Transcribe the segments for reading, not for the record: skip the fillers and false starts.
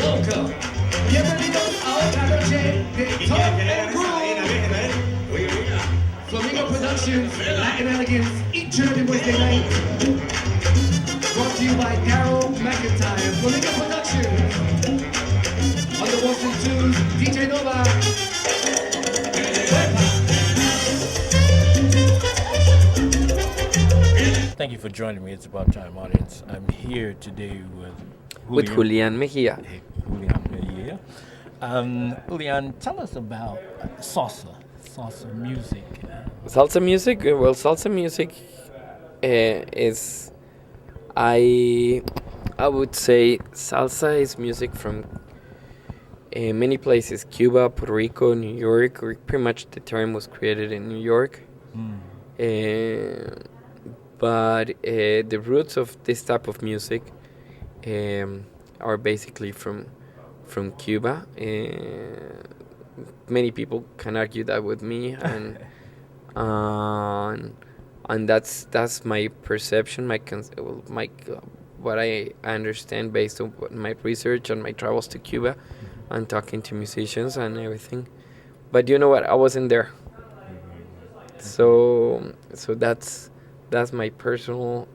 welcome. Bienvenidos a otra noche de Top and Groove. Flamingo Productions, Latin Elegance, each and every Wednesday night. Brought to you by Daryl McIntyre. Flamingo Productions. On the ones and twos, DJ Nova. Thank you for joining me. It's about time, audience. I'm here today with Julian Mejia. Julian Mejia. Julian, tell us about salsa music. Salsa music. Well, salsa music is I would say salsa is music from many places: Cuba, Puerto Rico, New York. Pretty much the term was created in New York. But the roots of this type of music are basically from Cuba. Many people can argue that with me, and that's my perception, what I understand based on my research and my travels to Cuba and talking to musicians and everything. But you know what? I wasn't there, so that's my personal.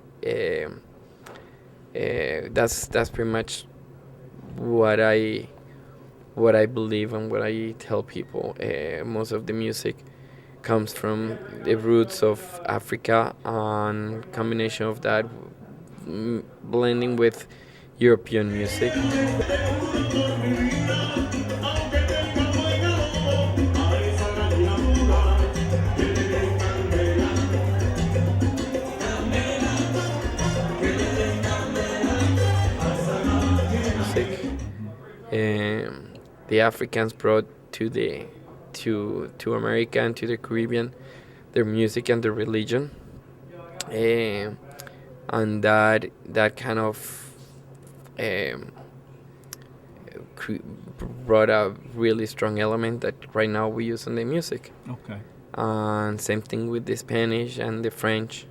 That's pretty much what I believe and what I tell people. Most of the music comes from the roots of Africa, and combination of that blending with European music. The Africans brought to America and to the Caribbean their music and their religion, and that kind of brought a really strong element that right now we use in the music. Okay. And same thing with the Spanish and the French.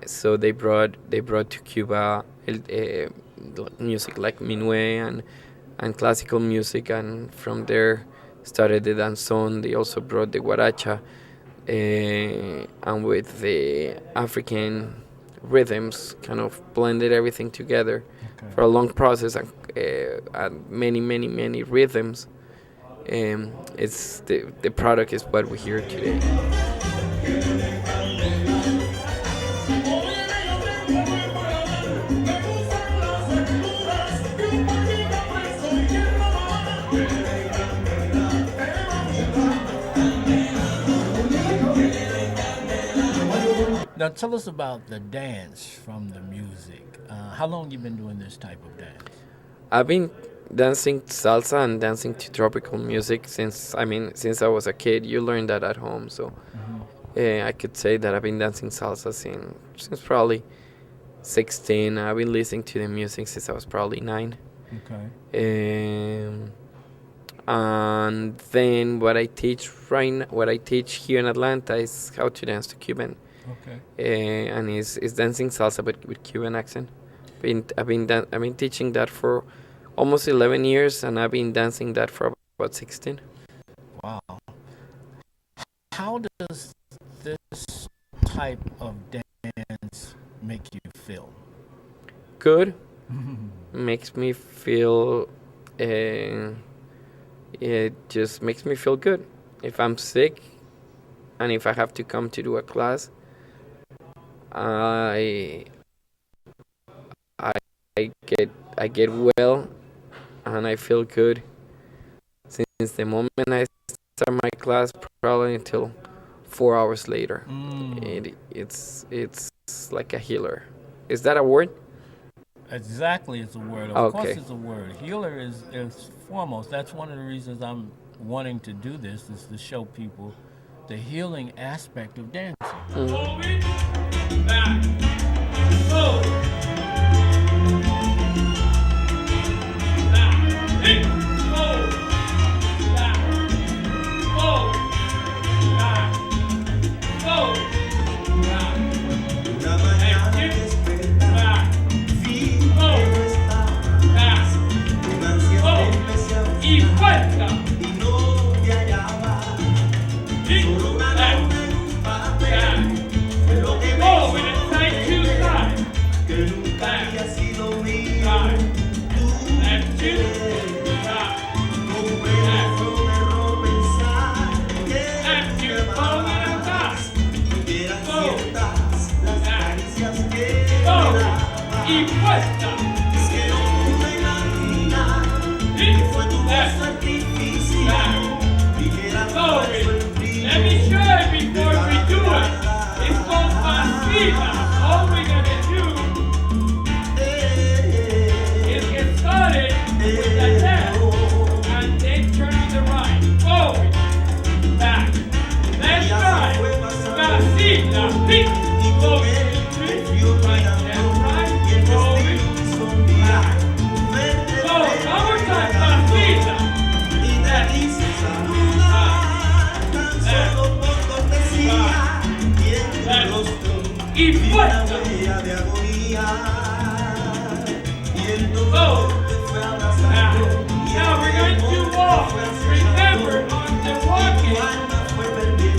So they brought to Cuba music like minuet and classical music, and from there started the danzón. They also brought the guaracha, and with the African rhythms kind of blended everything together. Okay. For a long process, and many rhythms. It's the product is what we hear today. Now tell us about the dance from the music. How long you been doing this type of dance? I've been dancing salsa and dancing to tropical music since I was a kid. You learn that at home, so I could say that I've been dancing salsa since probably 16. I've been listening to the music since I was probably 9. Okay. And then what I teach here in Atlanta is how to dance to Cuban. Okay. And is dancing salsa but with Cuban accent. I've been teaching that for almost 11 years, and I've been dancing that for about 16. Wow. How does this type of dance make you feel? Good. Makes me feel. It just makes me feel good. If I'm sick, and if I have to come to do a class, I get well, and I feel good since the moment I start my class, probably until 4 hours later. It's like a healer. Is that a word? Exactly, it's a word. Of course it's a word. Healer is foremost. That's one of the reasons I'm wanting to do this, is to show people the healing aspect of dancing. Back. Go. Back. Hey. Go. Back. Go. Back. Go. Back. Hey, back. Go. Let me show you before we do it. It's called Pasita. All we're gonna do is get started with the left and then turn to the right. Forward, back, left, right, Pasita, hit, forward, right, left, right, forward, back. So, one more time, Pasita. Left, y fuerza. Now we're going to walk. Remember, on the walking, we're going to be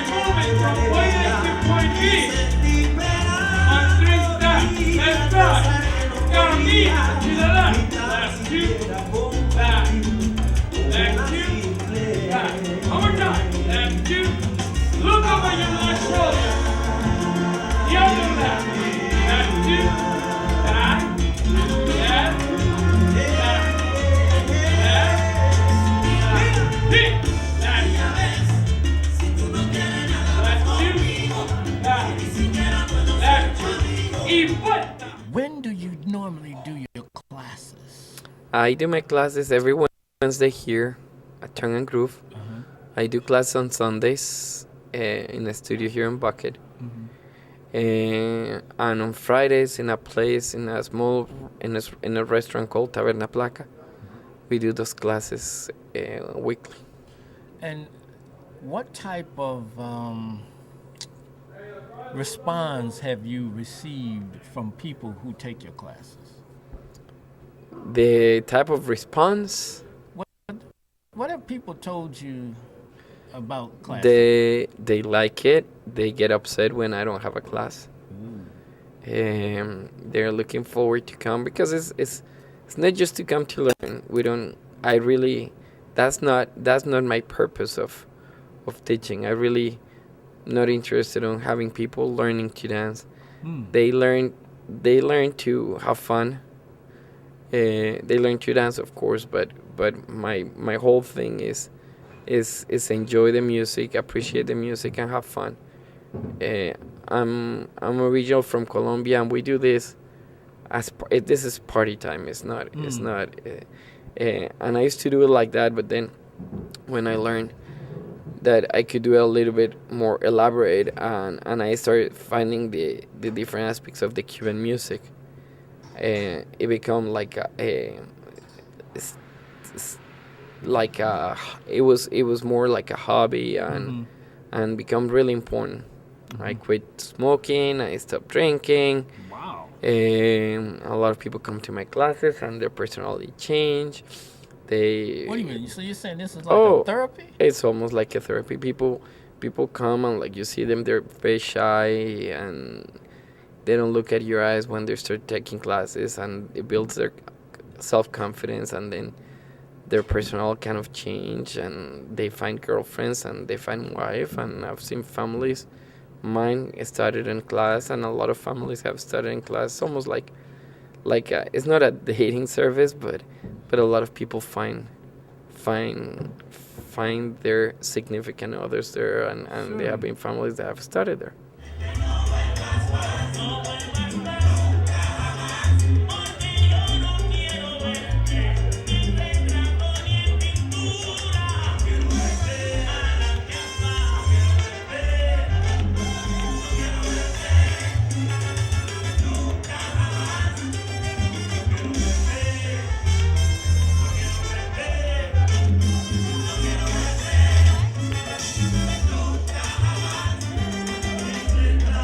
moving from point A to point B on 3 steps. Let's start. Camina to the left. Left 2, back. Left 2, back. One more time. Left 2. Look over your left shoulder. The other left. Left 2. Back. Left. Back. Left. Hit. Left. Left 2. Back. Left 2. Y vuelta. When do you normally do your classes? I do my classes every Wednesday here at Tongue and Groove. I do class on Sundays in a studio here in Buckhead. And on Fridays in a place in a small in a restaurant called Taberna Placa. We do those classes weekly. And what type of response have you received from people who take your classes? The type of response. What have people told you about classes? They like it. They get upset when I don't have a class. They're looking forward to come because it's not just to come to learn. That's not my purpose of teaching. I really not interested in having people learning to dance. They learn to have fun. They learn to dance, of course, but my whole thing is enjoy the music, appreciate the music, and have fun. I'm original from Colombia, and we do this this is party time. It's not. And I used to do it like that, but then when I learned that I could do it a little bit more elaborate, and I started finding the different aspects of the Cuban music, it became like it was more like a hobby and become really important. I quit smoking. I stopped drinking. Wow. A lot of people come to my classes and their personality change. What do you mean? So you're saying this is like a therapy? It's almost like a therapy. People come and like you see them, they're very shy and they don't look at your eyes when they start taking classes, and it builds their self-confidence, and then their personality kind of change, and they find girlfriends and they find wife. And I've seen families. Mine started in class, and a lot of families have started in class. It's almost like it's not a dating service, but a lot of people find their significant others there, and Sure. There have been families that have started there.